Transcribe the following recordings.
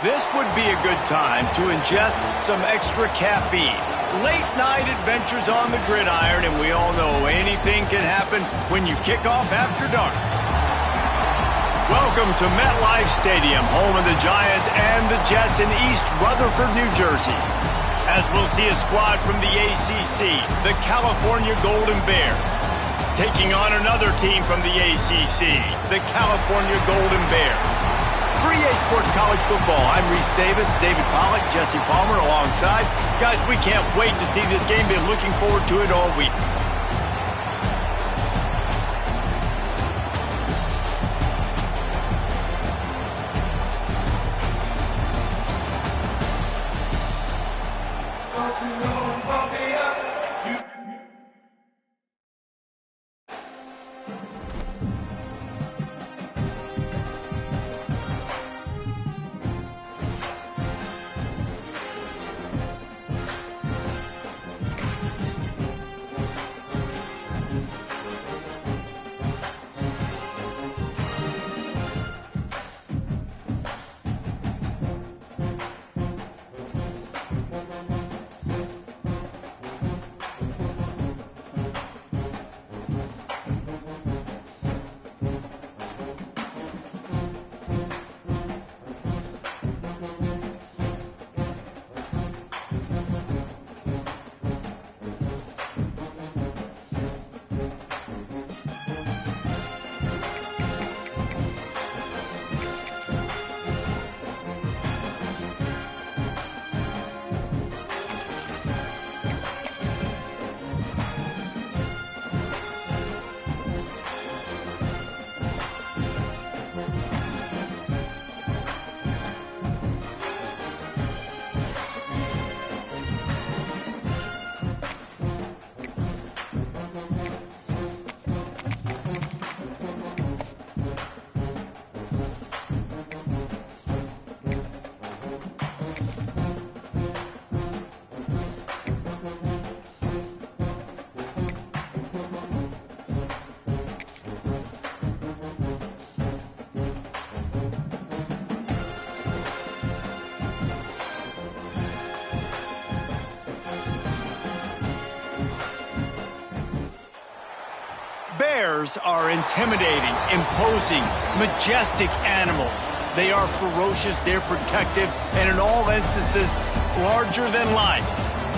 This would be a good time to ingest some extra caffeine. Late night adventures on the gridiron, and we all know anything can happen when you kick off after dark. Welcome to MetLife Stadium, home of the Giants and the Jets in East Rutherford, New Jersey. As we'll see a squad from the ACC, the California Golden Bears, taking on another team from the ACC, the California Golden Bears. For EA Sports College Football, I'm Reese Davis, David Pollack, Jesse Palmer alongside. Guys, we can't wait to see this game. Been looking forward to it all week. Bears are intimidating, imposing, majestic animals. They are ferocious, they're protective, and in all instances, larger than life.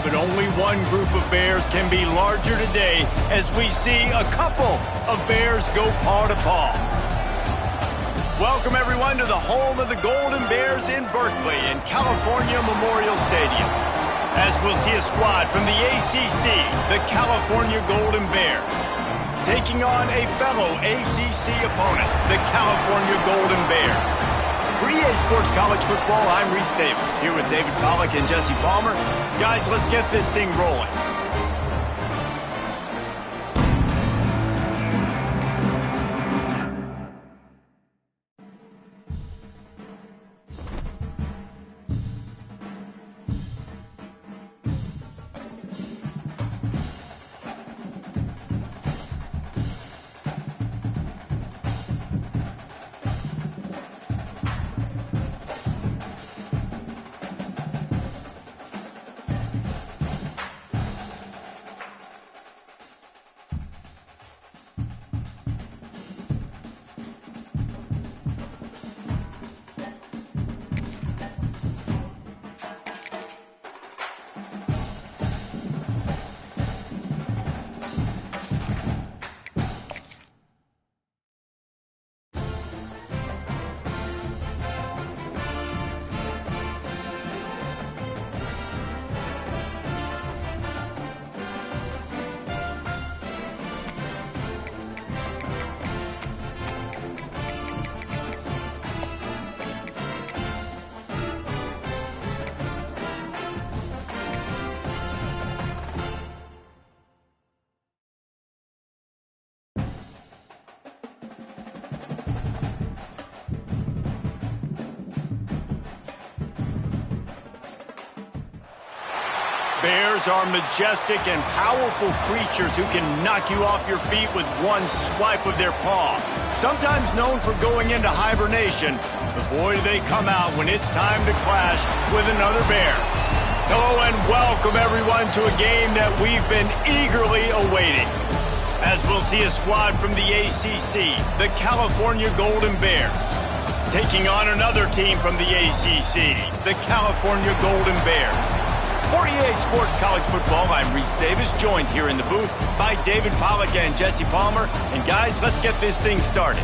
But only one group of bears can be larger today as we see a couple of bears go paw to paw. Welcome, everyone, to the home of the Golden Bears in Berkeley in California Memorial Stadium. As we'll see a squad from the ACC, the California Golden Bears, taking on a fellow ACC opponent, the California Golden Bears. For EA Sports College Football, I'm Reese Davis, here with David Pollack and Jesse Palmer. Guys, let's get this thing rolling. Bears are majestic and powerful creatures who can knock you off your feet with one swipe of their paw. Sometimes known for going into hibernation, but boy, do they come out when it's time to clash with another bear. Hello and welcome everyone to a game that we've been eagerly awaiting. As we'll see a squad from the ACC, the California Golden Bears, taking on another team from the ACC, the California Golden Bears. For EA Sports College Football, I'm Reese Davis, joined here in the booth by David Pollack and Jesse Palmer. And guys, let's get this thing started.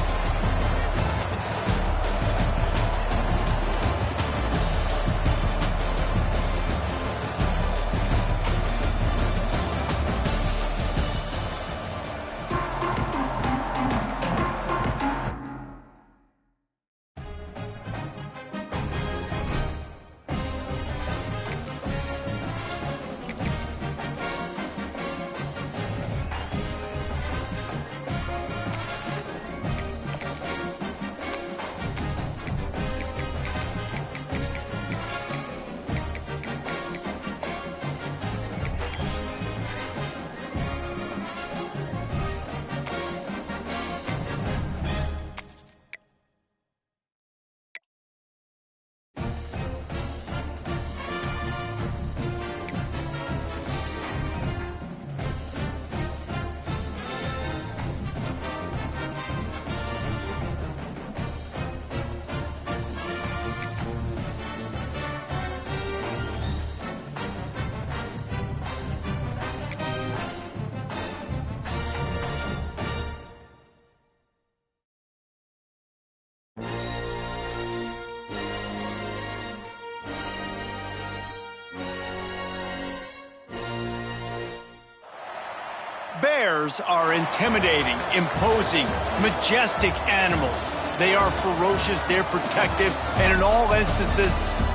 Bears are intimidating, imposing, majestic animals. They are ferocious, they're protective, and in all instances,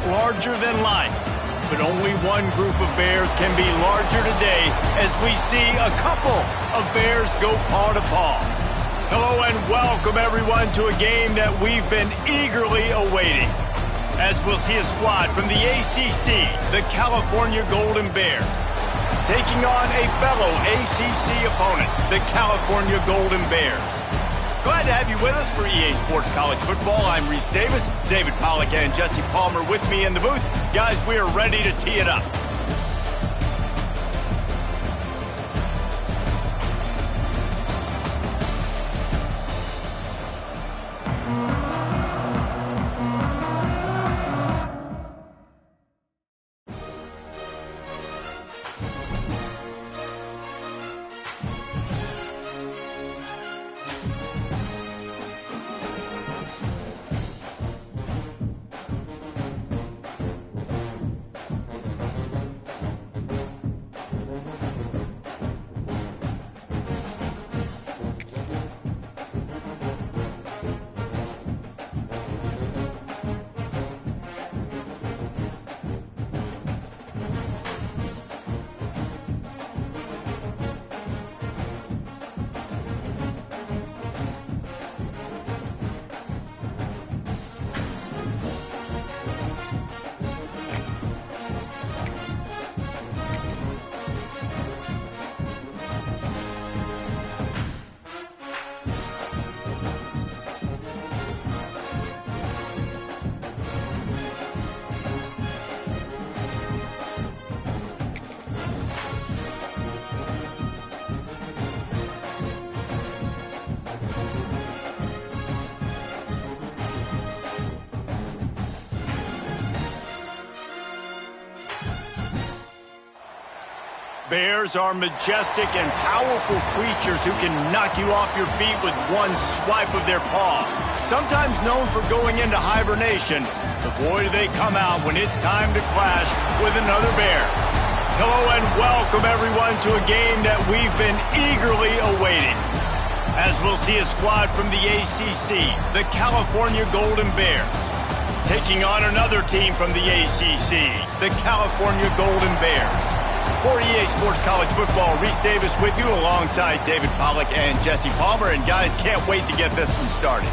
larger than life. But only one group of bears can be larger today as we see a couple of bears go paw to paw. Hello and welcome everyone to a game that we've been eagerly awaiting. As we'll see a squad from the ACC, the California Golden Bears, taking on a fellow ACC opponent, the California Golden Bears. Glad to have you with us for EA Sports College Football. I'm Reese Davis, David Pollack and Jesse Palmer with me in the booth. Guys, we are ready to tee it up. Bears are majestic and powerful creatures who can knock you off your feet with one swipe of their paw. Sometimes known for going into hibernation, but boy, do they come out when it's time to clash with another bear. Hello and welcome everyone to a game that we've been eagerly awaiting. As we'll see a squad from the ACC, the California Golden Bears, taking on another team from the ACC, the California Golden Bears. For EA Sports College Football, Reese Davis with you alongside David Pollack and Jesse Palmer. And guys, can't wait to get this one started.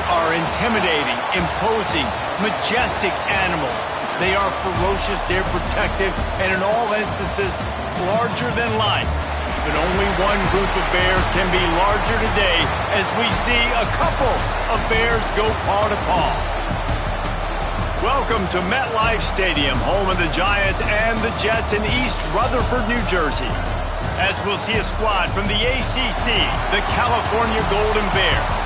are intimidating, imposing, majestic animals. They are ferocious, they're protective, and in all instances, larger than life. But only one group of bears can be larger today as we see a couple of bears go paw to paw. Welcome to MetLife Stadium, home of the Giants and the Jets in East Rutherford, New Jersey. As we'll see a squad from the ACC, the California Golden Bears,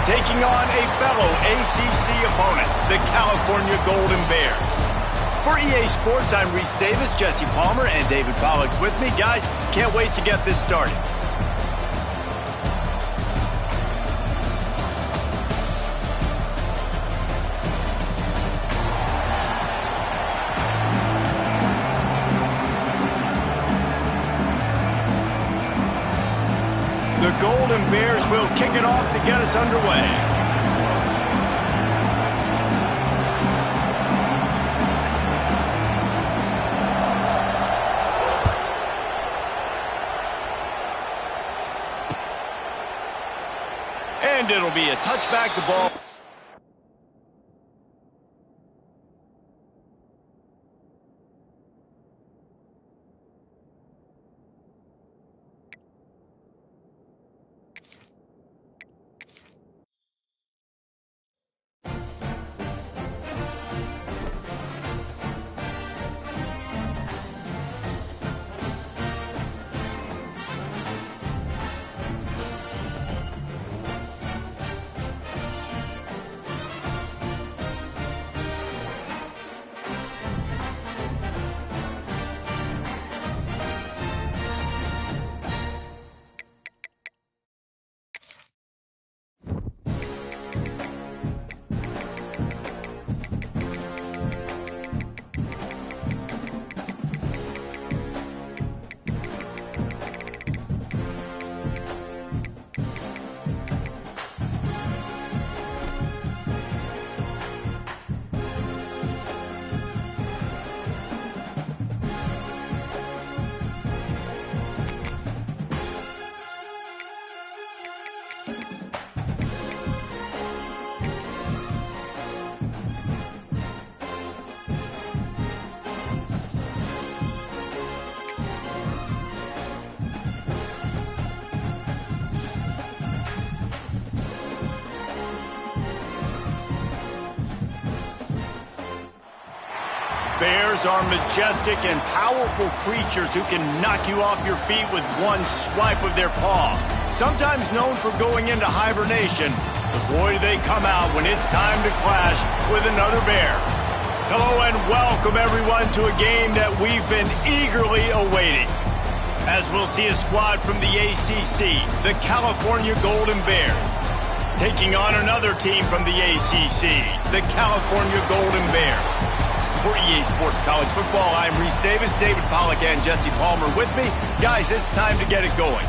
taking on a fellow ACC opponent, the California Golden Bears. For EA Sports, I'm Reese Davis, Jesse Palmer, and David Pollack's with me. Guys, can't wait to get this started. The Golden Bears will kick it off to get us underway. And it'll be a touchback, the ball. Bears are majestic and powerful creatures who can knock you off your feet with one swipe of their paw. Sometimes known for going into hibernation, but boy, do they come out when it's time to clash with another bear. Hello and welcome everyone to a game that we've been eagerly awaiting. As we'll see a squad from the ACC, the California Golden Bears, taking on another team from the ACC, the California Golden Bears. For EA Sports College Football, I'm Reese Davis, David Pollack, and Jesse Palmer with me. Guys, it's time to get it going.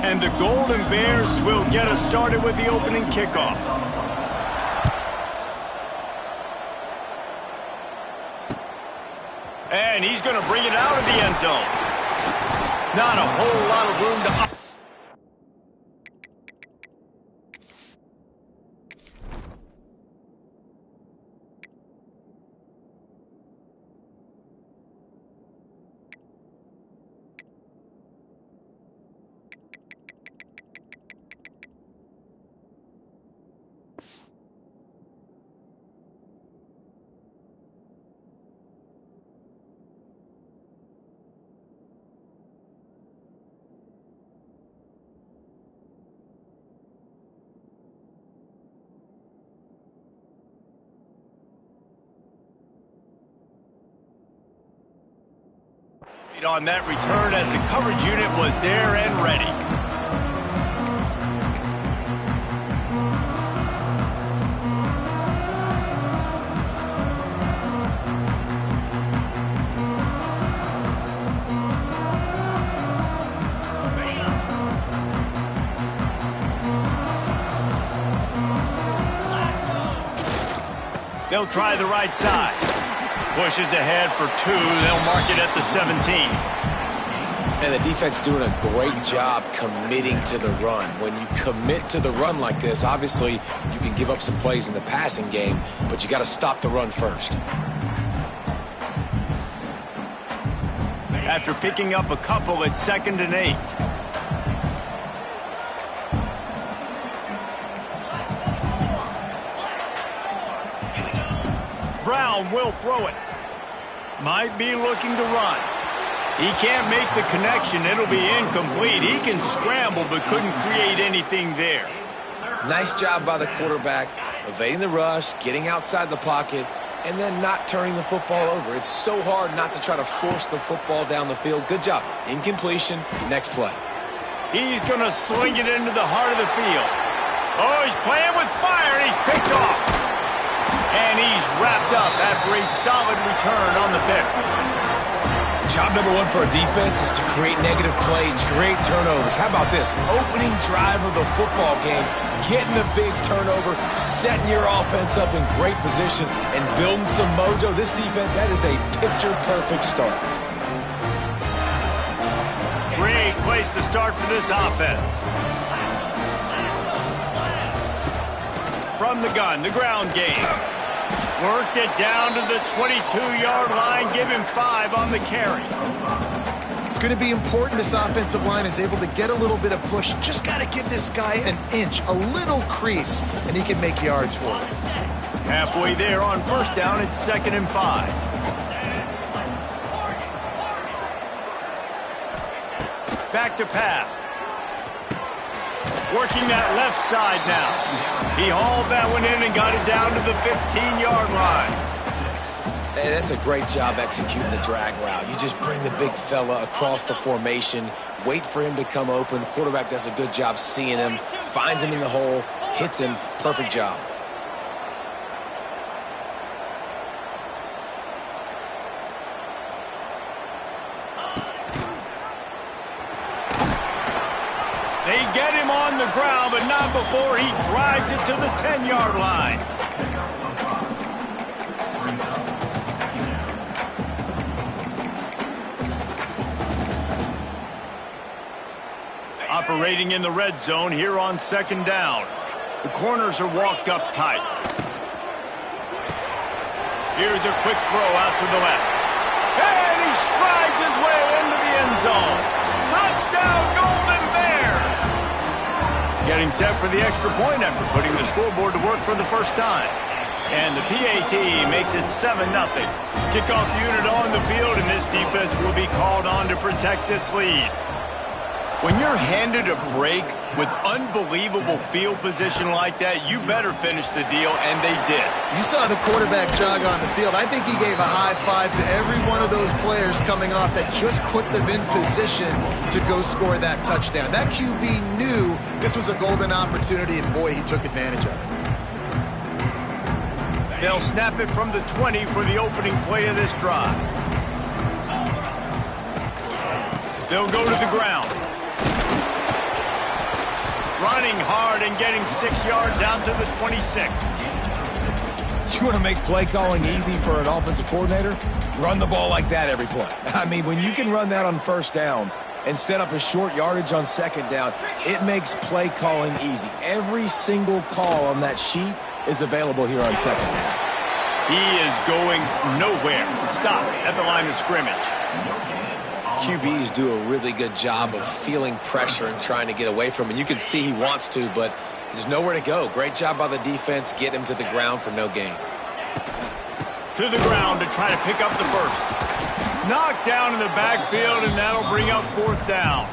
And the Golden Bears will get us started with the opening kickoff. And he's going to bring it out of the end zone. Not a whole lot of room to... on that return as the coverage unit was there and ready. They'll try the right side. Pushes ahead for 2. They'll mark it at the 17. And the defense doing a great job committing to the run. When you commit to the run like this, obviously you can give up some plays in the passing game, but you got to stop the run first. After picking up a couple, it's 2nd and 8. Brown will throw it. Might be looking to run. He can't make the connection. It'll be incomplete. He can scramble, but couldn't create anything there. Nice job by the quarterback, evading the rush, getting outside the pocket, and then not turning the football over. It's so hard not to try to force the football down the field. Good job. Incompletion. Next play. He's going to sling it into the heart of the field. Oh, he's playing with fire, and he's picked off. And he's wrapped up after a solid return on the pick. Job number 1 for a defense is to create negative plays, to create turnovers. How about this? Opening drive of the football game, getting the big turnover, setting your offense up in great position, and building some mojo. This defense, that is a picture-perfect start. Great place to start for this offense. From the gun, the ground game. Worked it down to the 22-yard line. Give him 5 on the carry. It's going to be important this offensive line is able to get a little bit of push. Just got to give this guy an inch, a little crease, and he can make yards for it. Halfway there on 1st down, it's 2nd and 5. Back to pass. Working that left side now. He hauled that one in and got it down to the 15-yard line. Hey, that's a great job executing the drag route. You just bring the big fella across the formation, wait for him to come open. Quarterback does a good job seeing him, finds him in the hole, hits him. Perfect job. They get him on the ground, but not before he drives it to the 10-yard line. Operating in the red zone here on 2nd down. The corners are walked up tight. Here's a quick throw out to the left. And he strides his way into the end zone. Touchdown, Golden Bears! Getting set for the extra point after putting the scoreboard to work for the first time. And the PAT makes it 7-0. Kickoff unit on the field, and this defense will be called on to protect this lead. When you're handed a break with unbelievable field position like that, you better finish the deal, and they did. You saw the quarterback jog on the field. I think he gave a high five to every one of those players coming off that just put them in position to go score that touchdown. That QB knew this was a golden opportunity, and boy, he took advantage of it. They'll snap it from the 20 for the opening play of this drive. They'll go to the ground. Running hard and getting 6 yards out to the 26. You want to make play calling easy for an offensive coordinator? Run the ball like that every play. I mean, when you can run that on 1st down and set up a short yardage on 2nd down, it makes play calling easy. Every single call on that sheet is available here on 2nd down. He is going nowhere. Stop at the line of scrimmage. QBs do a really good job of feeling pressure and trying to get away from him. And you can see he wants to, but there's nowhere to go. Great job by the defense, get him to the ground for no gain. To the ground to try to pick up the first. Knocked down in the backfield, and that'll bring up 4th down.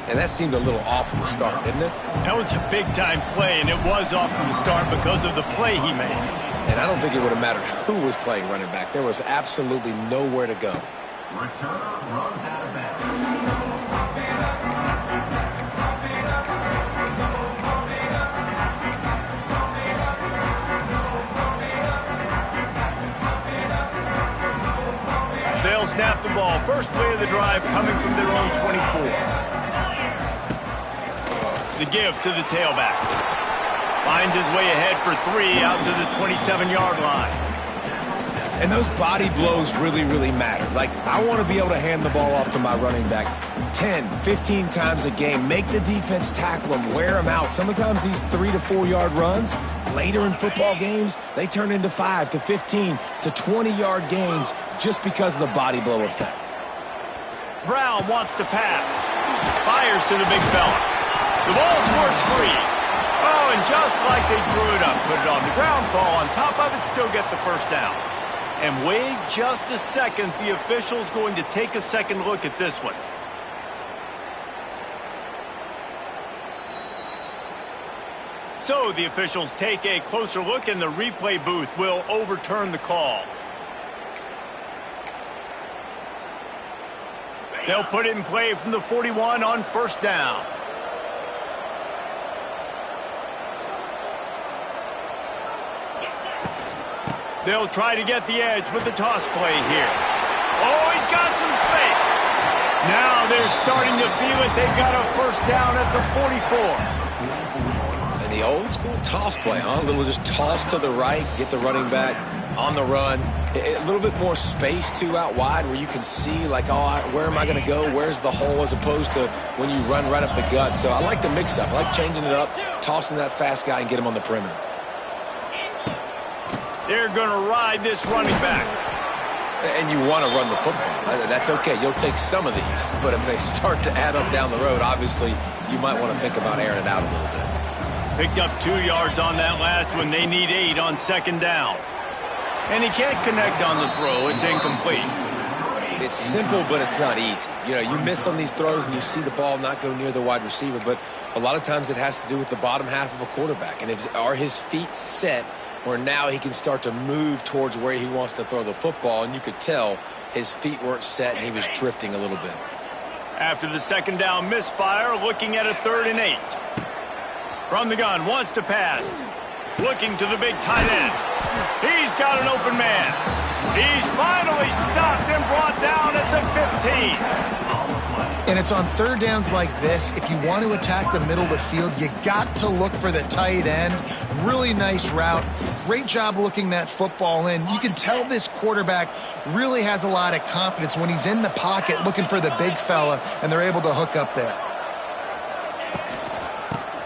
And that seemed a little off from the start, didn't it? That was a big-time play, and it was off from the start because of the play he made. And I don't think it would have mattered who was playing running back. There was absolutely nowhere to go. Return runs out of bounds. They'll snap the ball. First play of the drive coming from their own 24. The give to the tailback. Finds his way ahead for 3 out to the 27-yard line. And those body blows really, really matter. Like, I want to be able to hand the ball off to my running back 10, 15 times a game. Make the defense tackle him, wear him out. Sometimes these 3 to 4 yard runs, later in football games, they turn into 5 to 15 to 20-yard gains just because of the body blow effect. Brown wants to pass. Fires to the big fella. The ball squirts free. Oh, and just like they threw it up, put it on the ground, fall on top of it, still get the first down. And wait just a second, the official's going to take a second look at this one. So the officials take a closer look and the replay booth will overturn the call. They'll put it in play from the 41 on first down. They'll try to get the edge with the toss play here. Oh, he's got some space. Now they're starting to feel it. They've got a first down at the 44. And the old school toss play, huh? A little just toss to the right, get the running back on the run. A little bit more space, too, out wide where you can see, like, oh, where am I going to go? Where's the hole, as opposed to when you run right up the gut. So I like the mix-up. I like changing it up, tossing that fast guy and get him on the perimeter. They're going to ride this running back. And you want to run the football. That's okay. You'll take some of these. But if they start to add up down the road, obviously you might want to think about airing it out a little bit. Picked up 2 yards on that last one. They need 8 on second down. And he can't connect on the throw. It's incomplete. It's simple, but it's not easy. You know, you miss on these throws and you see the ball not go near the wide receiver. But a lot of times it has to do with the bottom half of a quarterback. And are his feet set where now he can start to move towards where he wants to throw the football, and you could tell his feet weren't set and he was drifting a little bit. After the second down misfire, looking at a 3rd and 8. From the gun, wants to pass. Looking to the big tight end. He's got an open man. He's finally stopped and brought down at the 15. And it's on 3rd downs like this. If you want to attack the middle of the field, you got to look for the tight end. Really nice route. Great job looking that football in. You can tell this quarterback really has a lot of confidence when he's in the pocket looking for the big fella, and they're able to hook up there.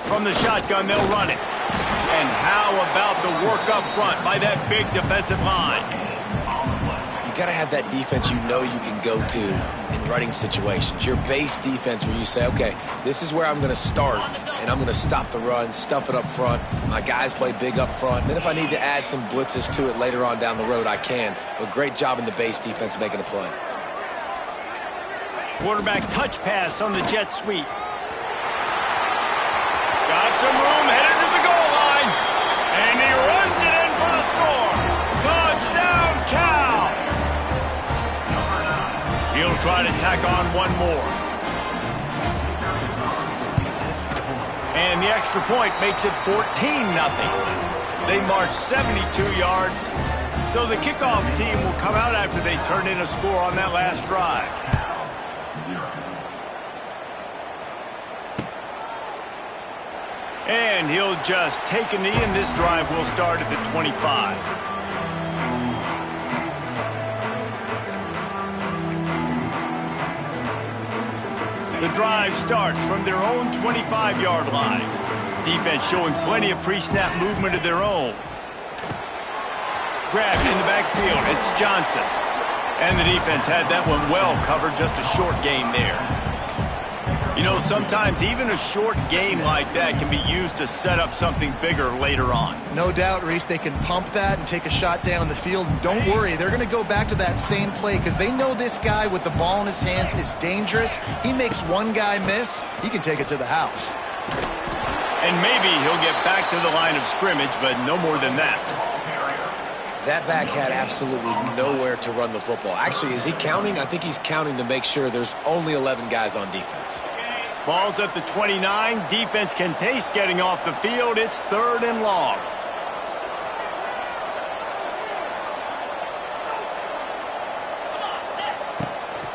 From the shotgun, they'll run it. And how about the work up front by that big defensive line? You got to have that defense you know you can go to in running situations. Your base defense where you say, okay, this is where I'm going to start, and I'm going to stop the run, stuff it up front. My guys play big up front. Then if I need to add some blitzes to it later on down the road, I can. But great job in the base defense making a play. Quarterback touch pass on the jet sweep. Got some room, headed to the goal line. And he runs it in for the score. Touchdown, Cal! He'll try to tack on one more. And the extra point makes it 14-0. They march 72 yards. So the kickoff team will come out after they turn in a score on that last drive. And he'll just take a knee, and this drive will start at the 25. The drive starts from their own 25-yard line. Defense showing plenty of pre-snap movement of their own. Grabbed in the backfield, it's Johnson. And the defense had that one well covered, just a short gain there. You know, sometimes even a short game like that can be used to set up something bigger later on. No doubt, Reese, they can pump that and take a shot down the field. And don't worry, they're going to go back to that same play because they know this guy with the ball in his hands is dangerous. He makes one guy miss, he can take it to the house. And maybe he'll get back to the line of scrimmage, but no more than that. That back had absolutely nowhere to run the football. Actually, is he counting? I think he's counting to make sure there's only 11 guys on defense. Ball's at the 29. Defense can taste getting off the field. It's 3rd and long.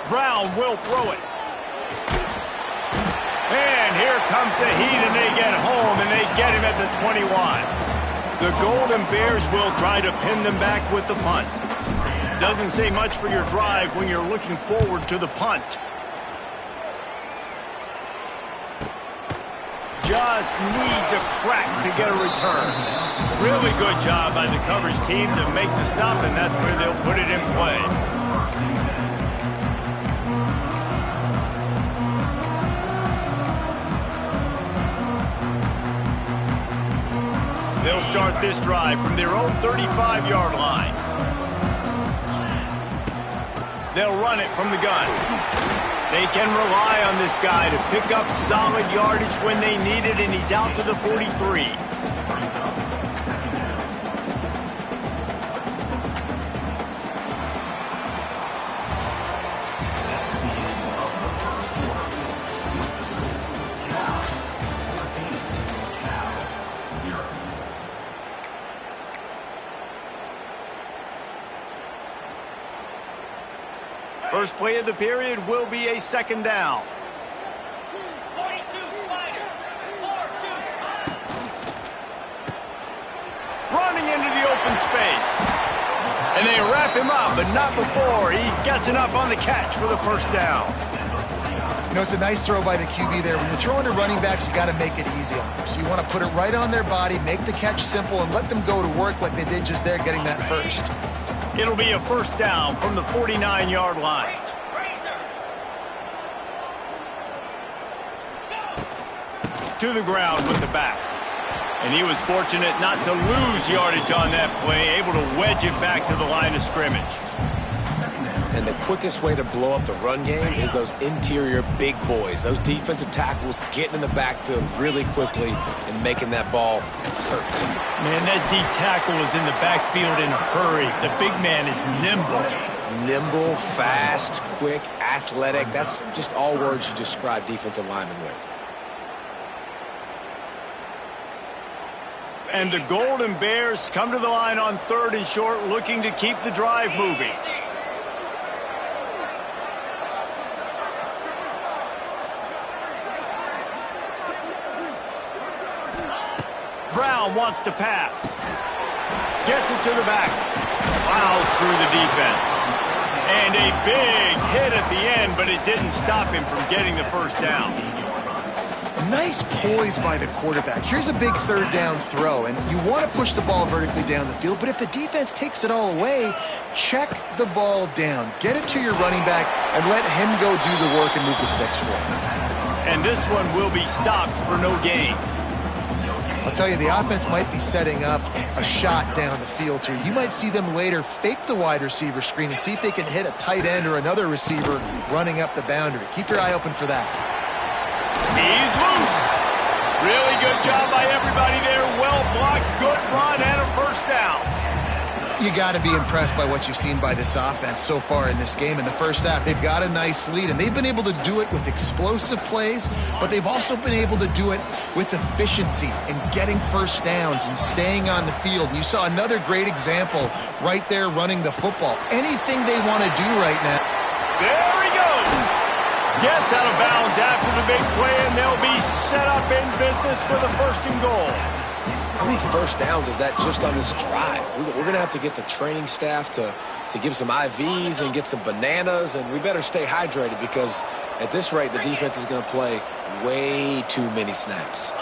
Brown will throw it. And here comes the heat, and they get home, and they get him at the 21. The Golden Bears will try to pin them back with the punt. Doesn't say much for your drive when you're looking forward to the punt. Just needs a crack to get a return. Really good job by the coverage team to make the stop, and that's where they'll put it in play. They'll start this drive from their own 35-yard line. They'll run it from the gun. They can rely on this guy to pick up solid yardage when they need it, and he's out to the 43. First play of the period will be a second down. 42 Spider. 4-2. Running into the open space. And they wrap him up, but not before he gets enough on the catch for the first down. You know, it's a nice throw by the QB there. When you're throwing to running backs, you got to make it easy on them. So you want to put it right on their body, make the catch simple, and let them go to work like they did just there, getting that first. It'll be a first down from the 49-yard line. To the ground with the back. And he was fortunate not to lose yardage on that play, able to wedge it back to the line of scrimmage. And the quickest way to blow up the run game is those interior big boys, those defensive tackles getting in the backfield really quickly and making that ball hurt. Man, that D tackle is in the backfield in a hurry. The big man is nimble. Nimble, fast, quick, athletic. That's just all words you describe defensive linemen with. And the Golden Bears come to the line on 3rd and short, looking to keep the drive moving. Brown wants to pass. Gets it to the back. Plows through the defense. And a big hit at the end, but it didn't stop him from getting the first down. Nice poise by the quarterback. Here's a big third down throw, and you want to push the ball vertically down the field, but if the defense takes it all away, check the ball down. Get it to your running back and let him go do the work and move the sticks for him. And this one will be stopped for no gain. I'll tell you, the offense might be setting up a shot down the field here. You might see them later fake the wide receiver screen and see if they can hit a tight end or another receiver running up the boundary. Keep your eye open for that. He's loose. Really good job by everybody there. Well blocked, good run, and a first down. You got to be impressed by what you've seen by this offense so far in this game. In the first half, they've got a nice lead, and they've been able to do it with explosive plays, but they've also been able to do it with efficiency and getting first downs and staying on the field. And you saw another great example right there running the football. Anything they want to do right now. There he goes. Gets out of bounds after the big play, and they'll be set up in business with a 1st and goal. How many first downs is that just on this drive? We're going to have to get the training staff to give some IVs and get some bananas, and we better stay hydrated because at this rate, the defense is going to play way too many snaps.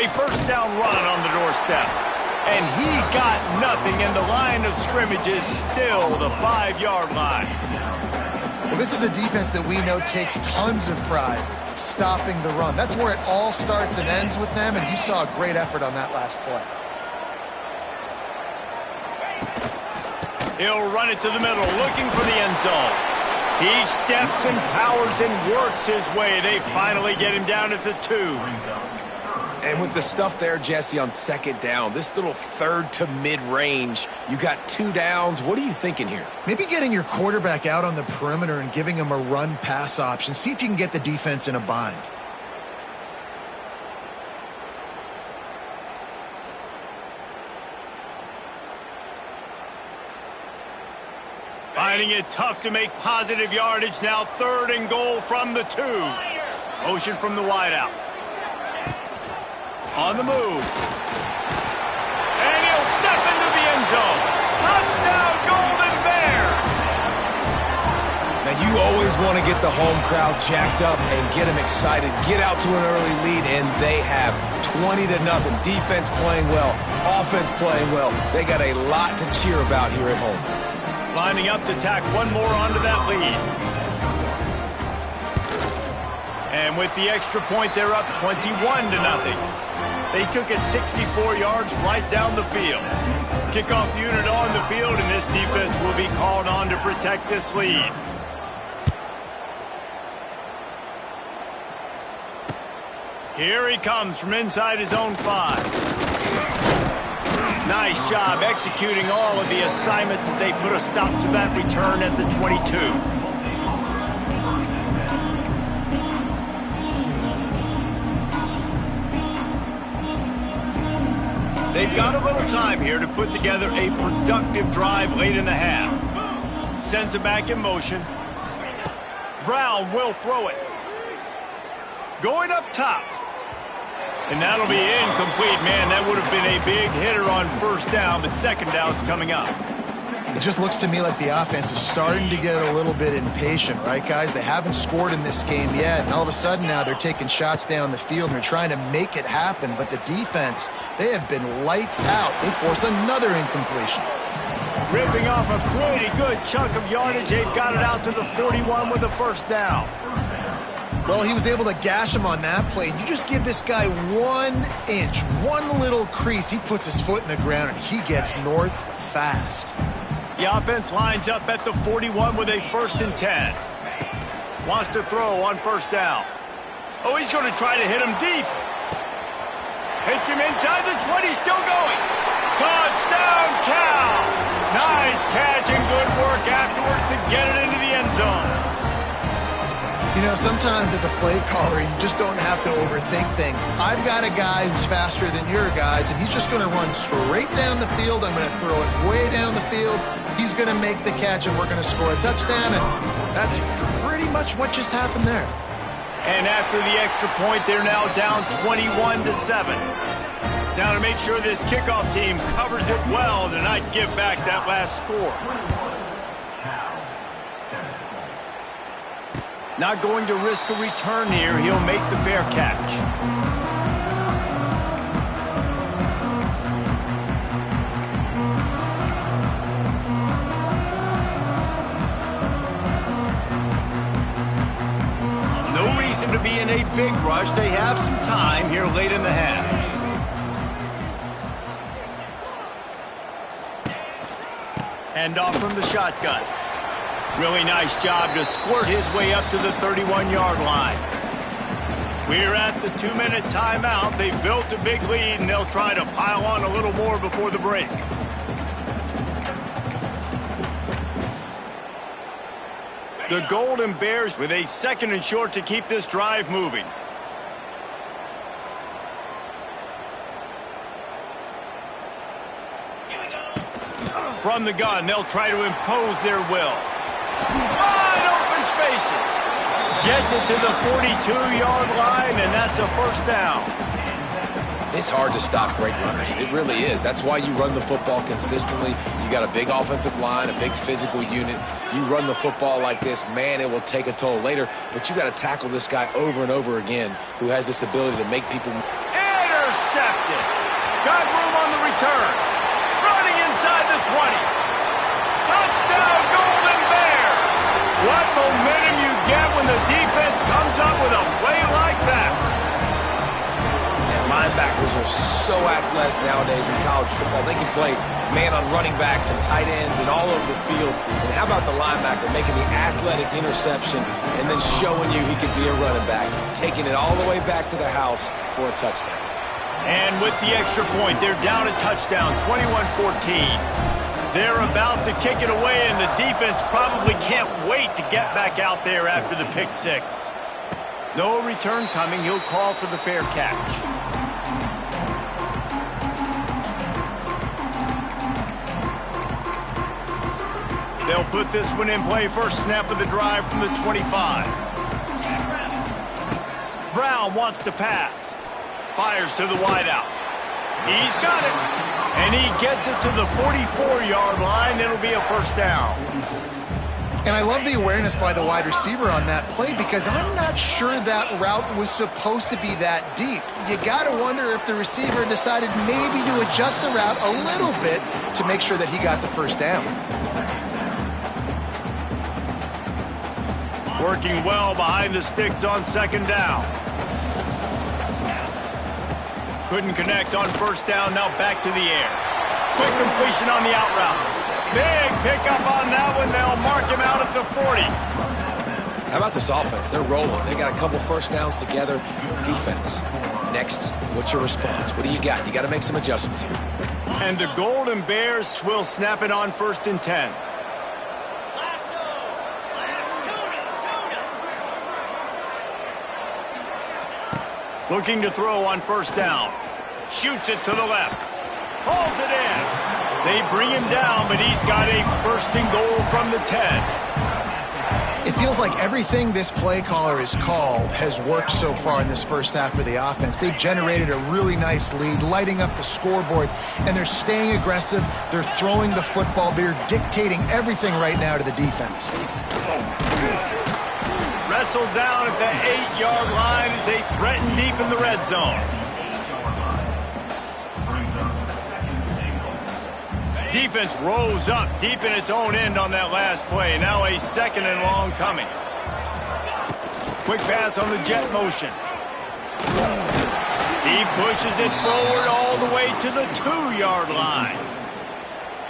A first down run on the doorstep. And he got nothing, and the line of scrimmage is still the 5-yard line. Well, this is a defense that we know takes tons of pride stopping the run. That's where it all starts and ends with them, and you saw a great effort on that last play. He'll run it to the middle, looking for the end zone. He steps and powers and works his way. They finally get him down at the 2. And with the stuff there, Jesse, on 2nd down, this little 3rd to mid-range, you got 2 downs. What are you thinking here? Maybe getting your quarterback out on the perimeter and giving him a run-pass option. See if you can get the defense in a bind. Finding it tough to make positive yardage now. 3rd and goal from the 2. Motion from the wideout. On the move. And he'll step into the end zone. Touchdown, Golden Bears! Now, you always want to get the home crowd jacked up and get them excited, get out to an early lead, and they have 20-0. Defense playing well, offense playing well. They got a lot to cheer about here at home. Lining up to tack one more onto that lead. And with the extra point, they're up 21-0. They took it 64 yards right down the field. Kickoff unit on the field, and this defense will be called on to protect this lead. Here he comes from inside his own 5. Nice job executing all of the assignments as they put a stop to that return at the 22. They've got a little time here to put together a productive drive late in the half. Sends it back in motion. Brown will throw it. Going up top. And that'll be incomplete, man. That would have been a big hitter on first down, but second down's coming up. It just looks to me like the offense is starting to get a little bit impatient, right, guys? They haven't scored in this game yet, and all of a sudden now they're taking shots down the field and they're trying to make it happen, but the defense, they have been lights out. They force another incompletion. Ripping off a pretty good chunk of yardage. They've got it out to the 41 with a first down. Well, he was able to gash him on that play. You just give this guy 1 inch, one little crease, he puts his foot in the ground and he gets north fast. The offense lines up at the 41 with a 1st and 10. Wants to throw on first down. Oh, he's going to try to hit him deep. Hits him inside the 20, still going. Touchdown, Cal! Nice catch and good work afterwards to get it into the end zone. You know, sometimes as a play caller, you just don't have to overthink things. I've got a guy who's faster than your guys, and he's just going to run straight down the field. I'm going to throw it way down the field. He's going to make the catch, and we're going to score a touchdown, and that's pretty much what just happened there. And after the extra point, they're now down 21-7. Now to make sure this kickoff team covers it well to not give back that last score. Not going to risk a return here. He'll make the fair catch. No reason to be in a big rush. They have some time here late in the half. Hand off from the shotgun. Really nice job to squirt his way up to the 31-yard line. We're at the 2-minute timeout. They've built a big lead, and they'll try to pile on a little more before the break. The Golden Bears with a 2nd and short to keep this drive moving. From the gun, they'll try to impose their will. Wide open spaces. Gets it to the 42-yard line, and that's a first down. It's hard to stop great runners. It really is. That's why you run the football consistently. You got a big offensive line, a big physical unit. You run the football like this, man, it will take a toll later. But you got to tackle this guy over and over again who has this ability to make people... Intercepted. Got room on the return. Running inside the 20. Touchdown, Golden Bears. What momentum you get when the defense comes up with a play like that. And linebackers are so athletic nowadays in college football. They can play man on running backs and tight ends and all over the field. And how about the linebacker making the athletic interception and then showing you he could be a running back, taking it all the way back to the house for a touchdown. And with the extra point, they're down a touchdown, 21-14. They're about to kick it away, and the defense probably can't wait to get back out there after the pick six. No return coming. He'll call for the fair catch. They'll put this one in play. First snap of the drive from the 25. Brown wants to pass. Fires to the wideout. He's got it. And he gets it to the 44-yard line. It'll be a first down. And I love the awareness by the wide receiver on that play because I'm not sure that route was supposed to be that deep. You got to wonder if the receiver decided maybe to adjust the route a little bit to make sure that he got the first down. Working well behind the sticks on second down. Couldn't connect on first down, now back to the air. Quick completion on the out route. Big pickup on that one. They'll mark him out at the 40. How about this offense? They're rolling. They got a couple first downs together. Defense. Next, what's your response? What do you got? You got to make some adjustments here. And the Golden Bears will snap it on 1st and 10. Looking to throw on first down. Shoots it to the left. Hauls it in. They bring him down, but he's got a 1st and goal from the 10. It feels like everything this play caller has called has worked so far in this first half for the offense. They've generated a really nice lead, lighting up the scoreboard, and they're staying aggressive. They're throwing the football. They're dictating everything right now to the defense. Wrestled down at the 8-yard line as they threaten deep in the red zone. Defense rose up deep in its own end on that last play. Now a 2nd and long coming. Quick pass on the jet motion. He pushes it forward all the way to the 2-yard line.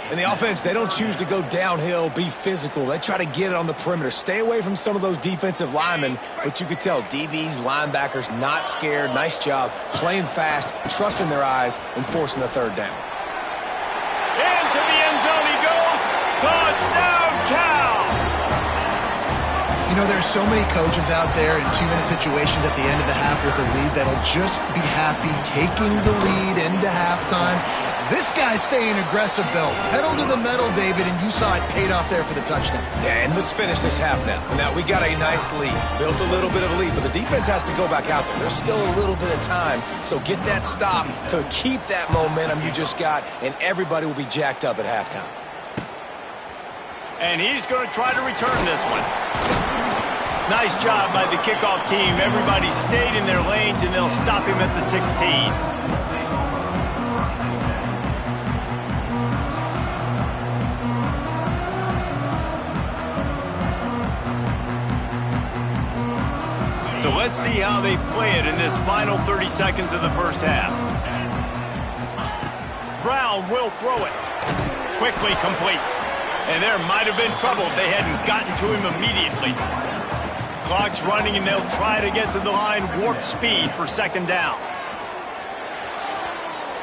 In the offense, they don't choose to go downhill, be physical. They try to get it on the perimeter. Stay away from some of those defensive linemen, but you could tell DBs, linebackers, not scared. Nice job playing fast, trusting their eyes, and forcing the 3rd down. Into the end zone he goes. Touchdown, Cal! You know, there's so many coaches out there in 2-minute situations at the end of the half with the lead that'll just be happy taking the lead into halftime. This guy's staying aggressive, though. Pedal to the metal, David, and you saw it paid off there for the touchdown. Yeah, and let's finish this half now. Now, we got a nice lead. Built a little bit of a lead, but the defense has to go back out there. There's still a little bit of time, so get that stop to keep that momentum you just got, and everybody will be jacked up at halftime. And he's going to try to return this one. Nice job by the kickoff team. Everybody stayed in their lanes, and they'll stop him at the 16. So let's see how they play it in this final 30 seconds of the first half. Brown will throw it. Quickly complete. And there might have been trouble if they hadn't gotten to him immediately. Clock's running, and they'll try to get to the line warp speed for 2nd down.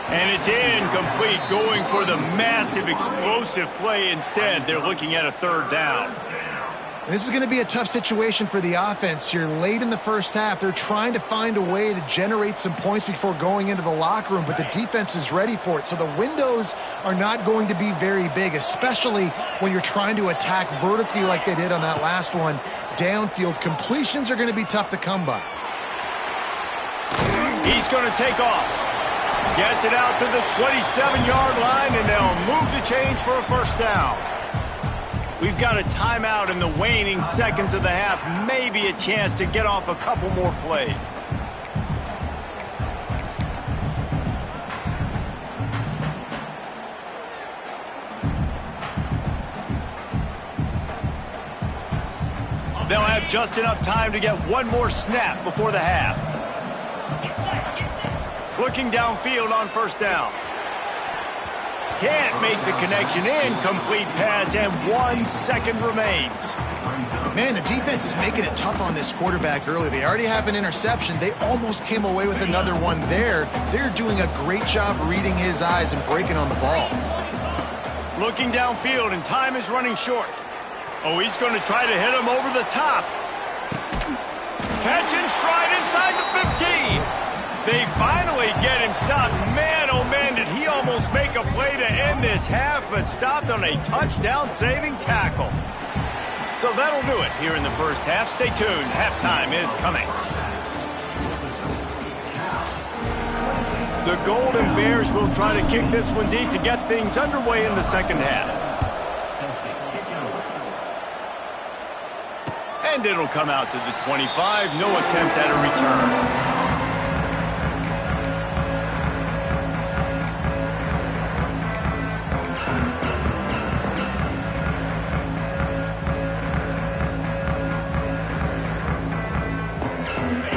And it's incomplete, going for the massive explosive play instead. They're looking at a 3rd down. This is going to be a tough situation for the offense here. Late in the first half, they're trying to find a way to generate some points before going into the locker room, but the defense is ready for it. So the windows are not going to be very big, especially when you're trying to attack vertically like they did on that last one. Downfield completions are going to be tough to come by. He's going to take off. Gets it out to the 27-yard line, and they'll move the chains for a first down. We've got a timeout in the waning seconds of the half. Maybe a chance to get off a couple more plays. They'll have just enough time to get one more snap before the half. Looking downfield on first down. Can't make the connection. Incomplete pass, and 1 second remains. Man, the defense is making it tough on this quarterback early. They already have an interception. They almost came away with another one there. They're doing a great job reading his eyes and breaking on the ball. Looking downfield, and time is running short. Oh, he's going to try to hit him over the top. Catch and stride inside the 15. They finally get him stopped. Man, oh man, did he almost make a play to end this half, but stopped on a touchdown-saving tackle. So that'll do it here in the first half. Stay tuned. Halftime is coming. The Golden Bears will try to kick this one deep to get things underway in the second half. And it'll come out to the 25. No attempt at a return.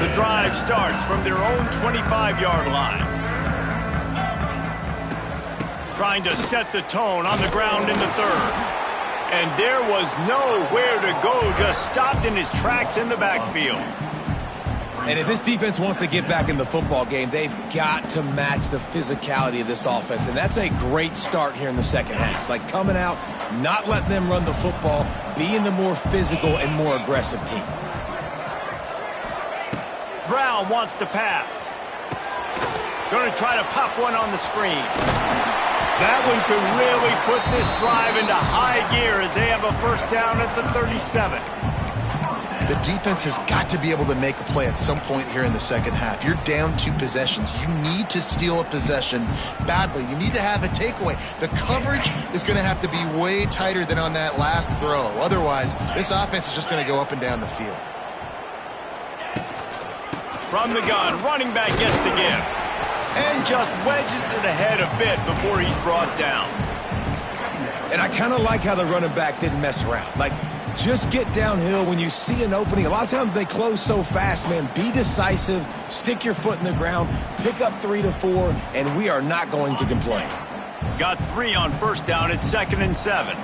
The drive starts from their own 25-yard line. Trying to set the tone on the ground in the third. And there was nowhere to go, just stopped in his tracks in the backfield. And if this defense wants to get back in the football game, they've got to match the physicality of this offense. And that's a great start here in the second half. Like coming out, not letting them run the football, being the more physical and more aggressive team. Brown wants to pass. Going to try to pop one on the screen. That one could really put this drive into high gear as they have a first down at the 37. The defense has got to be able to make a play at some point here in the second half. You're down 2 possessions. You need to steal a possession badly. You need to have a takeaway. The coverage is going to have to be way tighter than on that last throw. Otherwise, this offense is just going to go up and down the field. From the gun, running back gets to give. And just wedges it ahead a bit before he's brought down. And I kind of like how the running back didn't mess around. Like, just get downhill when you see an opening. A lot of times they close so fast, man. Be decisive, stick your foot in the ground, pick up 3 to 4, and we are not going to complain. Got 3 on first down at 2nd and 7.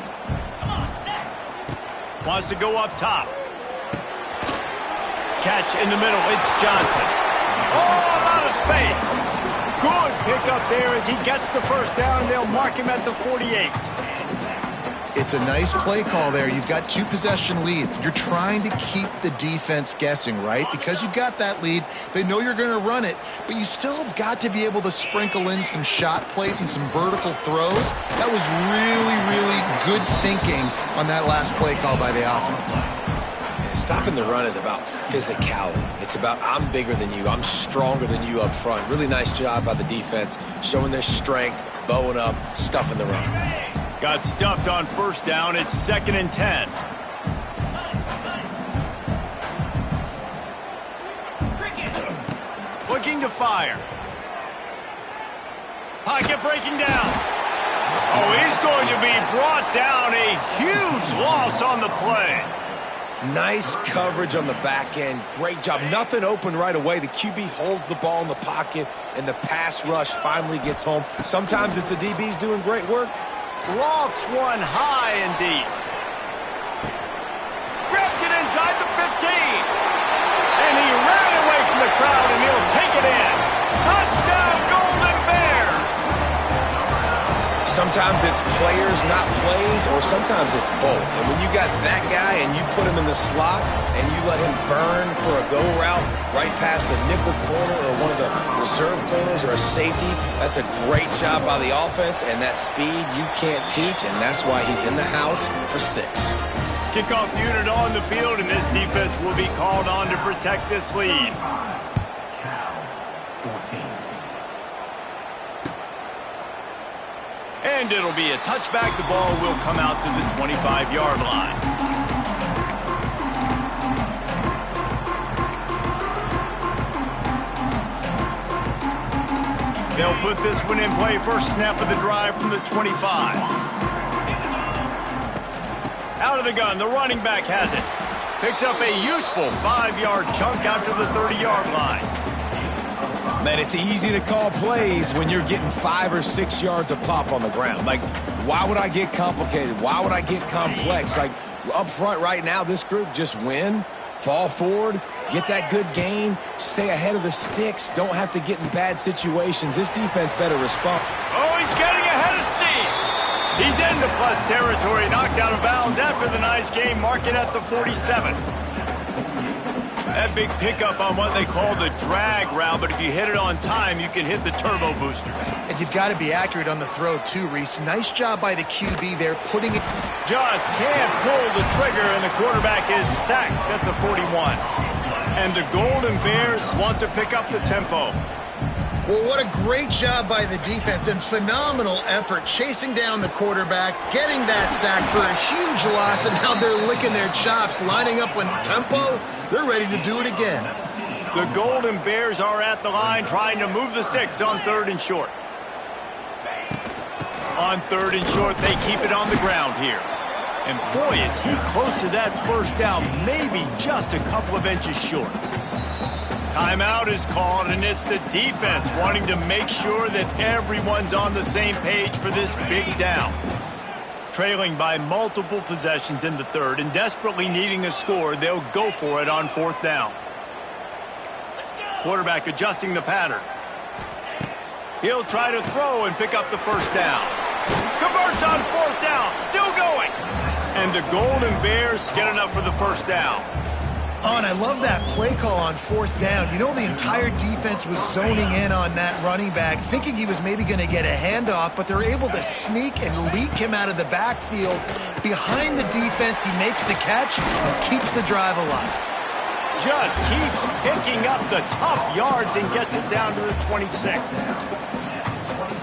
Wants to go up top. Catch in the middle, it's Johnson. Oh, a lot of space. Good pickup there as he gets the first down, and they'll mark him at the 48. It's a nice play call there. You've got 2 possession lead. You're trying to keep the defense guessing, right? Because you've got that lead, they know you're going to run it, but you still have got to be able to sprinkle in some shot plays and some vertical throws. That was really, really good thinking on that last play call by the offense. Stopping the run is about physicality. It's about I'm bigger than you. I'm stronger than you up front. Really nice job by the defense, showing their strength, bowing up, stuffing the run. Got stuffed on first down. It's 2nd and 10. Looking to fire. Pocket breaking down. Oh, he's going to be brought down. A huge loss on the play. Nice coverage on the back end. Great job. Nothing open right away. The QB holds the ball in the pocket, and the pass rush finally gets home. Sometimes it's the DBs doing great work. Lofts one high and deep. Grabs it inside the 15. And he ran away from the crowd, and he'll take it in. Touchdown, Golden Bears! Sometimes it's players, not plays, or sometimes it's both. And when you got that guy and you put him in the slot and you let him burn for a go route right past a nickel corner or one of the reserve corners or a safety, that's a great job by the offense, and that speed you can't teach, and that's why he's in the house for 6. Kickoff unit on the field, and this defense will be called on to protect this lead. And it'll be a touchback. The ball will come out to the 25-yard line. They'll put this one in play. First snap of the drive from the 25. Out of the gun, the running back has it. Picks up a useful 5-yard chunk out to the 30-yard line. Man, it's easy to call plays when you're getting 5 or 6 yards of pop on the ground. Like, why would I get complicated? Why would I get complex? Like, up front right now, this group just win, fall forward, get that good gain, stay ahead of the sticks, don't have to get in bad situations. This defense better respond. Oh, he's getting ahead of steam. He's into plus territory, knocked out of bounds after the nice game, marking at the 47. That big pickup on what they call the drag route, but if you hit it on time, you can hit the turbo boosters. And you've got to be accurate on the throw, too, Reese. Nice job by the QB there, putting it... Just can't pull the trigger, and the quarterback is sacked at the 41. And the Golden Bears want to pick up the tempo. Well, what a great job by the defense and phenomenal effort chasing down the quarterback, getting that sack for a huge loss, and now they're licking their chops, lining up in tempo. They're ready to do it again. The Golden Bears are at the line trying to move the sticks on 3rd and short. On 3rd and short, they keep it on the ground here. And boy, is he close to that first down, maybe just a couple of inches short. Timeout is called, and it's the defense wanting to make sure that everyone's on the same page for this big down. Trailing by multiple possessions in the 3rd and desperately needing a score, they'll go for it on 4th down. Quarterback adjusting the pattern. He'll try to throw and pick up the first down. Converts on 4th down, still going. And the Golden Bears get enough for the first down. Oh, and I love that play call on 4th down. You know, the entire defense was zoning in on that running back, thinking he was maybe going to get a handoff, but they're able to sneak and leak him out of the backfield. Behind the defense, he makes the catch and keeps the drive alive. Just keeps picking up the tough yards and gets it down to the 26.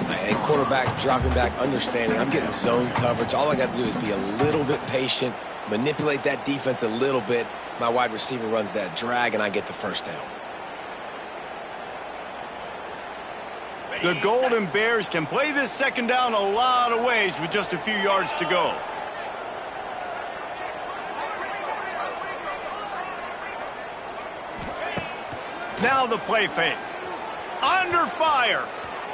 And quarterback dropping back, understanding I'm getting zone coverage. All I got to do is be a little bit patient, manipulate that defense a little bit. My wide receiver runs that drag, and I get the first down. The Golden Bears can play this second down a lot of ways with just a few yards to go. Now the play fake. Under fire.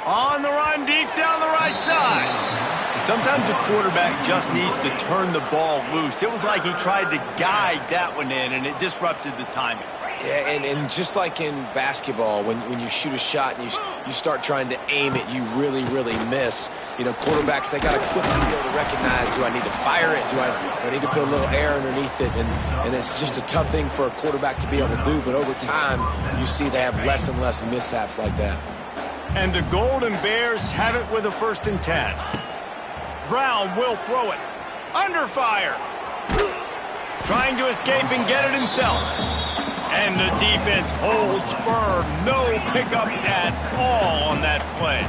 On the run, deep down the right side. Sometimes a quarterback just needs to turn the ball loose. It was like he tried to guide that one in, and it disrupted the timing. Yeah, and just like in basketball, when you shoot a shot and you start trying to aim it, you really, really miss. You know, quarterbacks, they got to quickly be able to recognize, do I need to fire it? Do I need to put a little air underneath it? And it's just a tough thing for a quarterback to be able to do. But over time, you see they have less and less mishaps like that. And the Golden Bears have it with a 1st and 10. Brown will throw it. Under fire. Trying to escape and get it himself. And the defense holds firm. No pickup at all on that play.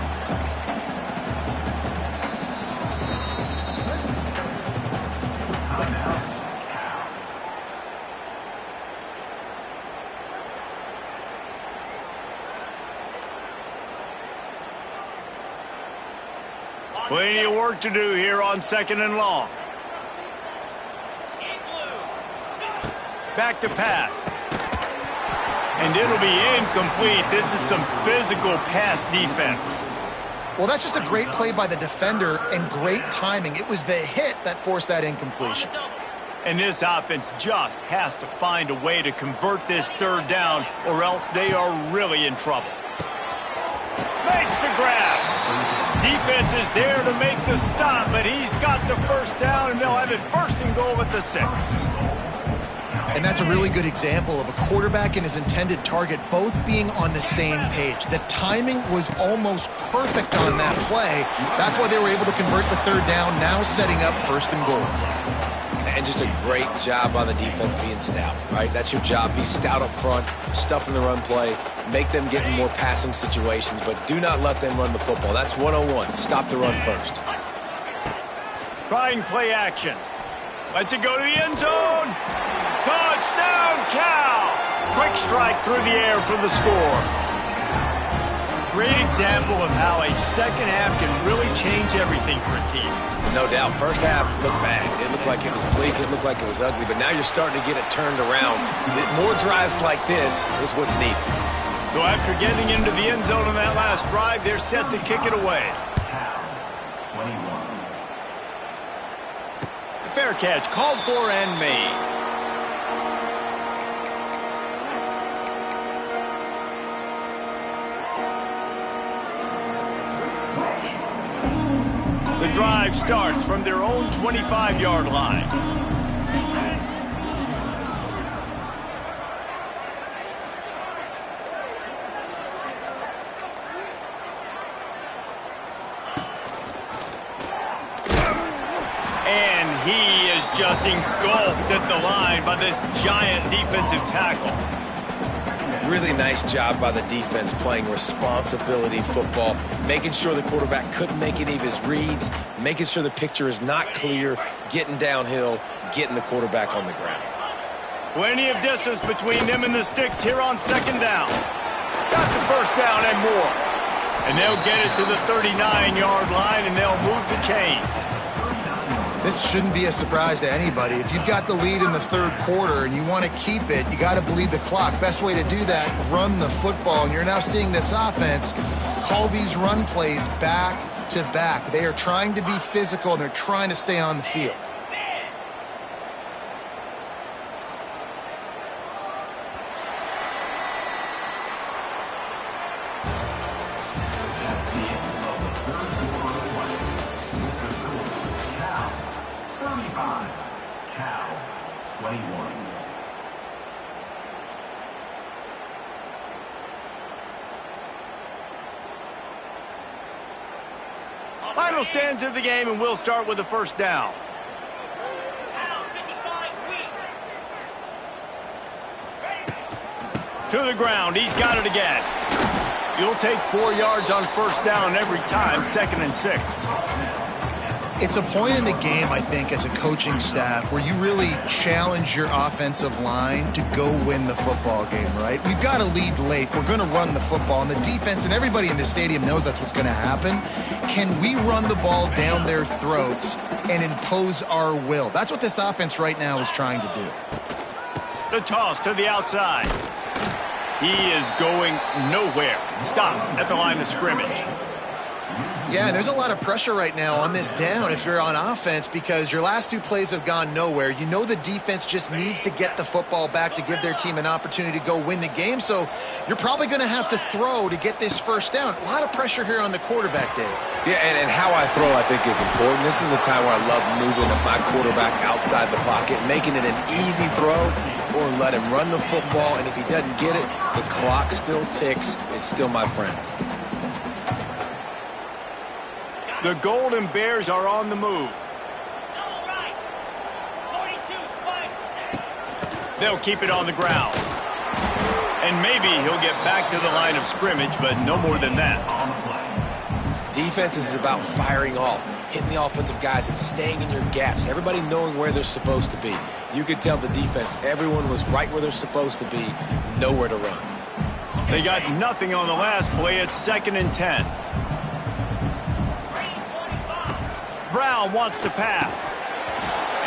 Plenty of work to do here on 2nd and long. Back to pass. And it'll be incomplete. This is some physical pass defense. Well, that's just a great play by the defender and great timing. It was the hit that forced that incompletion. And this offense just has to find a way to convert this 3rd down, or else they are really in trouble. Makes the grab. Defense is there to make the stop, but he's got the first down, and they'll have it 1st and goal at the 6. And that's a really good example of a quarterback and his intended target both being on the same page. The timing was almost perfect on that play. That's why they were able to convert the 3rd down, now setting up 1st and goal. And just a great job on the defense being stout, right? That's your job. Be stout up front, stuff in the run play, make them get in more passing situations, but do not let them run the football. That's 101. Stop the run first. Trying play action. Lets it go to the end zone. Touchdown, Cal! Quick strike through the air for the score. Great example of how a second half can really change everything for a team. No doubt. First half looked bad. It looked like it was bleak. It looked like it was ugly. But now you're starting to get it turned around. More drives like this is what's needed. So after getting into the end zone on that last drive, they're set to kick it away. Fair catch, called for and made. The drive starts from their own 25-yard line. And he is just engulfed at the line by this giant defensive tackle. Really nice job by the defense playing responsibility football, making sure the quarterback couldn't make any of his reads, making sure the picture is not clear, getting downhill, getting the quarterback on the ground. Plenty of distance between them and the sticks here on second down. Got the first down and more. And they'll get it to the 39-yard line, and they'll move the chains. This shouldn't be a surprise to anybody. If you've got the lead in the third quarter and you want to keep it, you got to bleed the clock. Best way to do that, run the football. And you're now seeing this offense call these run plays back to back. They are trying to be physical, and they're trying to stay on the field. Final stands of the game, and we'll start with the first down. To the ground. He's got it again. You'll take 4 yards on first down every time, 2nd and 6. It's a point in the game, I think, as a coaching staff where you really challenge your offensive line to go win the football game, right? We've got to lead late. We're going to run the football, and the defense and everybody in the stadium knows that's what's going to happen. Can we run the ball down their throats and impose our will? That's what this offense right now is trying to do. The toss to the outside. He is going nowhere. Stop at the line of scrimmage. Yeah, and there's a lot of pressure right now on this down if you're on offense because your last 2 plays have gone nowhere. You know the defense just needs to get the football back to give their team an opportunity to go win the game, so you're probably going to have to throw to get this first down. A lot of pressure here on the quarterback, Dave. Yeah, and how I throw, I think, is important. This is a time where I love moving my quarterback outside the pocket, making it an easy throw, or let him run the football, and if he doesn't get it, the clock still ticks. It's still my friend. The Golden Bears are on the move. They'll keep it on the ground. And maybe he'll get back to the line of scrimmage, but no more than that. Defense is about firing off, hitting the offensive guys, and staying in your gaps. Everybody knowing where they're supposed to be. You could tell the defense, everyone was right where they're supposed to be, nowhere to run. They got nothing on the last play. It's 2nd and 10. Brown wants to pass.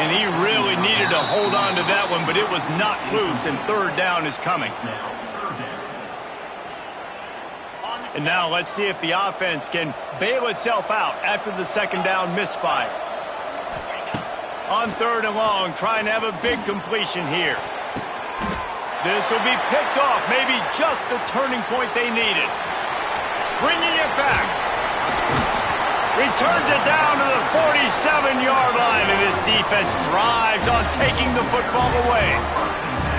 And he really needed to hold on to that one, but it was not loose, and 3rd down is coming. And now let's see if the offense can bail itself out after the 2nd down misfire. On 3rd and long, trying to have a big completion here. This will be picked off, maybe just the turning point they needed. Bringing it back. Returns it down to the 47-yard line, and his defense thrives on taking the football away.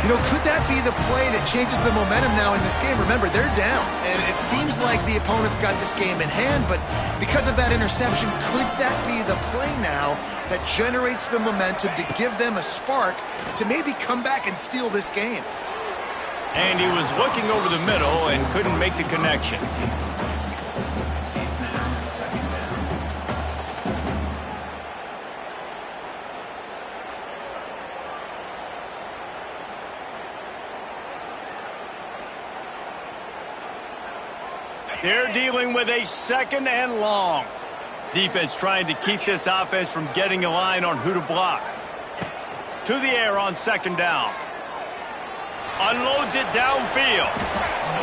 You know, could that be the play that changes the momentum now in this game? Remember, they're down, and it seems like the opponent's got this game in hand, but because of that interception, could that be the play now that generates the momentum to give them a spark to maybe come back and steal this game? And he was looking over the middle and couldn't make the connection. They're dealing with a 2nd and long. Defense trying to keep this offense from getting a line on who to block. To the air on 2nd down. Unloads it downfield.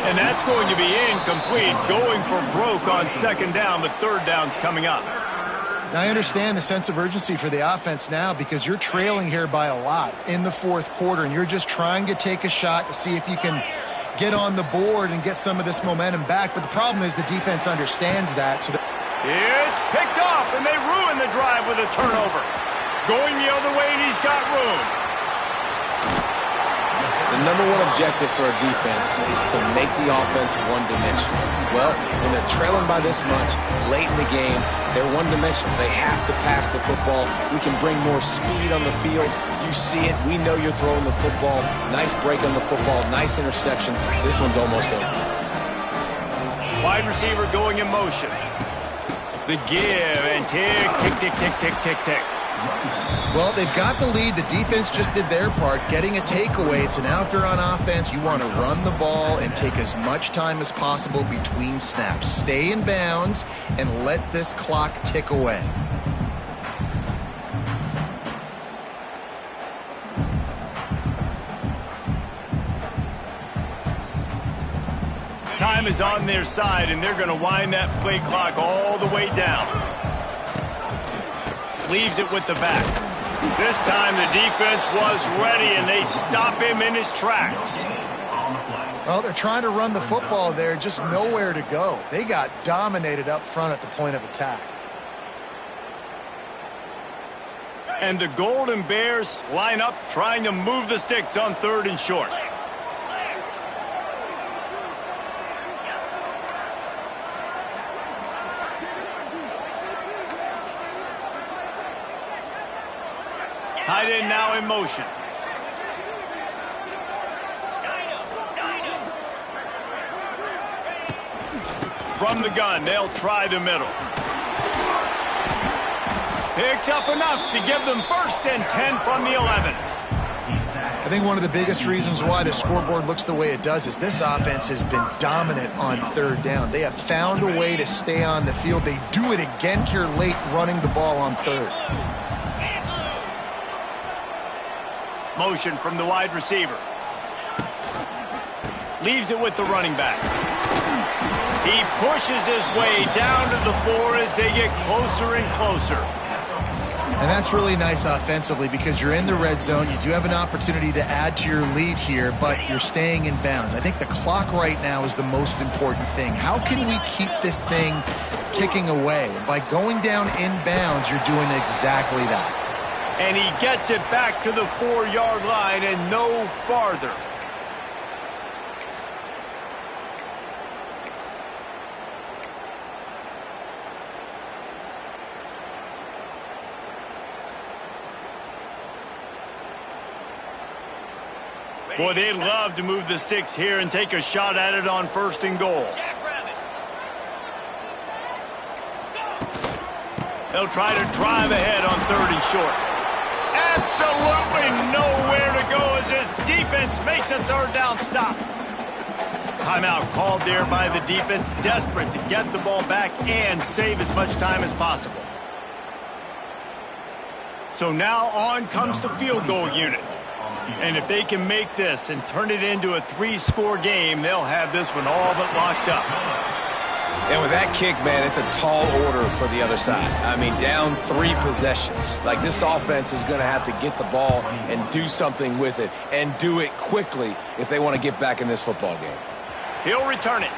And that's going to be incomplete. Going for broke on 2nd down, but 3rd down's coming up. Now, I understand the sense of urgency for the offense now because you're trailing here by a lot in the 4th quarter, and you're just trying to take a shot to see if you can get on the board and get some of this momentum back. But the problem is the defense understands that. So it's picked off, and they ruin the drive with a turnover. Going the other way, and he's got room. The number one objective for a defense is to make the offense one-dimensional. Well, when they're trailing by this much late in the game, they're one-dimensional. They have to pass the football. We can bring more speed on the field. You see it. We know you're throwing the football. Nice break on the football. Nice interception. This one's almost over. Wide receiver going in motion. The give and tick, tick, tick, tick, tick, tick, tick. Well, they've got the lead. The defense just did their part, getting a takeaway. So now if they're on offense, you want to run the ball and take as much time as possible between snaps. Stay in bounds and let this clock tick away. Time is on their side, and they're going to wind that play clock all the way down. Leaves it with the back. This time the defense was ready, and they stop him in his tracks. Well, they're trying to run the football there, just nowhere to go. They got dominated up front at the point of attack. And the Golden Bears line up trying to move the sticks on 3rd and short. Tight end now in motion. From the gun, they'll try the middle. Picks up enough to give them 1st and 10 from the 11. I think one of the biggest reasons why the scoreboard looks the way it does is this offense has been dominant on 3rd down. They have found a way to stay on the field. They do it again here late, running the ball on 3rd. Motion from the wide receiver. Leaves it with the running back. He pushes his way down to the 4 as they get closer and closer. And that's really nice offensively because you're in the red zone. You do have an opportunity to add to your lead here, but you're staying in bounds. I think the clock right now is the most important thing. How can we keep this thing ticking away? And by going down in bounds, you're doing exactly that. And he gets it back to the 4-yard line and no farther. Boy, they'd love to move the sticks here and take a shot at it on 1st and goal. They'll try to drive ahead on 3rd and short. Absolutely nowhere to go as this defense makes a 3rd down stop. Timeout called there by the defense, desperate to get the ball back and save as much time as possible. So now on comes the field goal unit. And if they can make this and turn it into a 3-score game, they'll have this one all but locked up. And with that kick, man, it's a tall order for the other side. I mean, down 3 possessions. Like, this offense is going to have to get the ball and do something with it, and do it quickly if they want to get back in this football game. He'll return it.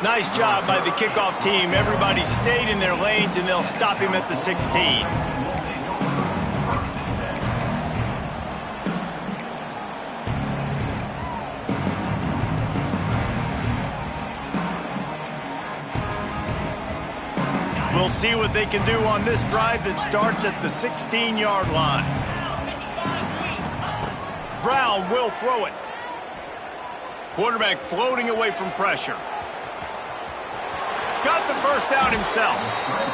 Nice job by the kickoff team. Everybody stayed in their lanes, and they'll stop him at the 16. We'll see what they can do on this drive that starts at the 16-yard line. Brown will throw it. Quarterback floating away from pressure. Got the 1st down himself.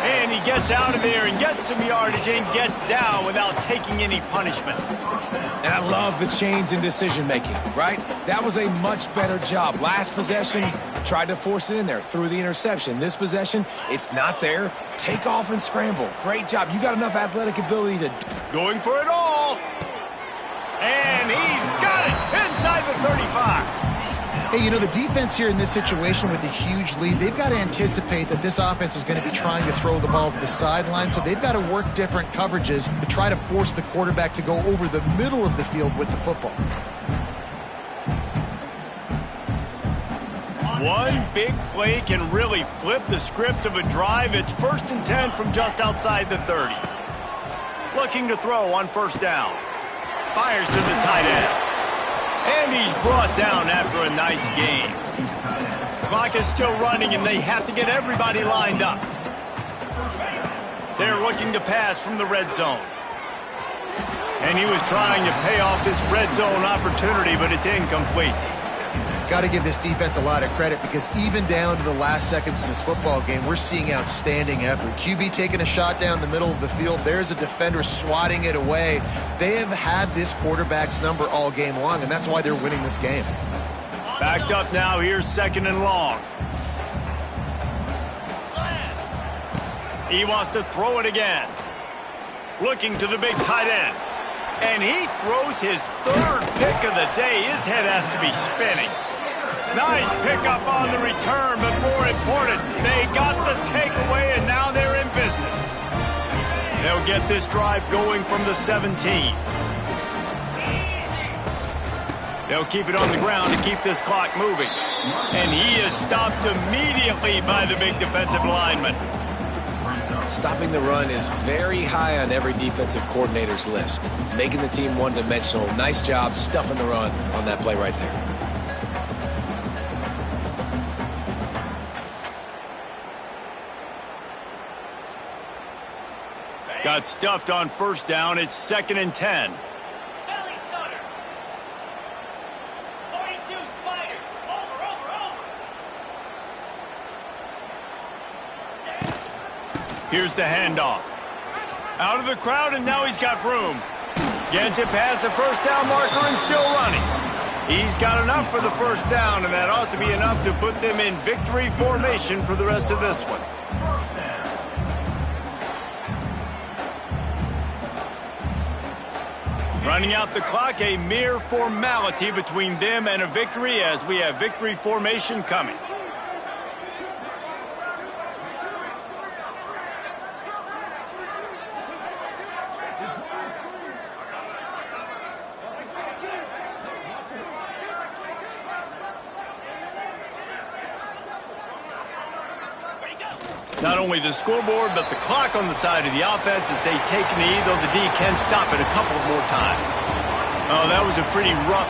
And he gets out of there and gets some yardage and gets down without taking any punishment. And I love the change in decision-making, right? That was a much better job. Last possession, tried to force it in there, threw the interception. This possession, it's not there. Take off and scramble. Great job. You got enough athletic ability to... Going for it all. And he's got it inside the 35. Hey, you know, the defense here in this situation with a huge lead, they've got to anticipate that this offense is going to be trying to throw the ball to the sideline, so they've got to work different coverages to try to force the quarterback to go over the middle of the field with the football. One big play can really flip the script of a drive. It's 1st and 10 from just outside the 30. Looking to throw on 1st down. Fires to the tight end. And he's brought down after a nice game. Clock is still running, and they have to get everybody lined up. They're looking to pass from the red zone. And he was trying to pay off this red zone opportunity, but it's incomplete. Got to give this defense a lot of credit because even down to the last seconds in this football game, we're seeing outstanding effort. QB taking a shot down the middle of the field. There's a defender swatting it away. They have had this quarterback's number all game long, and that's why they're winning this game. Backed up now. Here's 2nd and long. He wants to throw it again. Looking to the big tight end. And he throws his 3rd pick of the day. His head has to be spinning. Nice pickup on the return, but more important, they got the takeaway, and now they're in business. They'll get this drive going from the 17. They'll keep it on the ground to keep this clock moving. And he is stopped immediately by the big defensive lineman. Stopping the run is very high on every defensive coordinator's list. Making the team one-dimensional. Nice job stuffing the run on that play right there. Got stuffed on 1st down. It's 2nd and 10. Belly stunner. 42 spider. Over. Here's the handoff. Out of the crowd, and now he's got room. Gets it past the 1st down marker and still running. He's got enough for the 1st down, and that ought to be enough to put them in victory formation for the rest of this one. Running out the clock, a mere formality between them and a victory as we have victory formation coming. Not only the scoreboard, but the clock on the side of the offense as they take a knee, though the D can stop it a couple more times. Oh, that was a pretty rough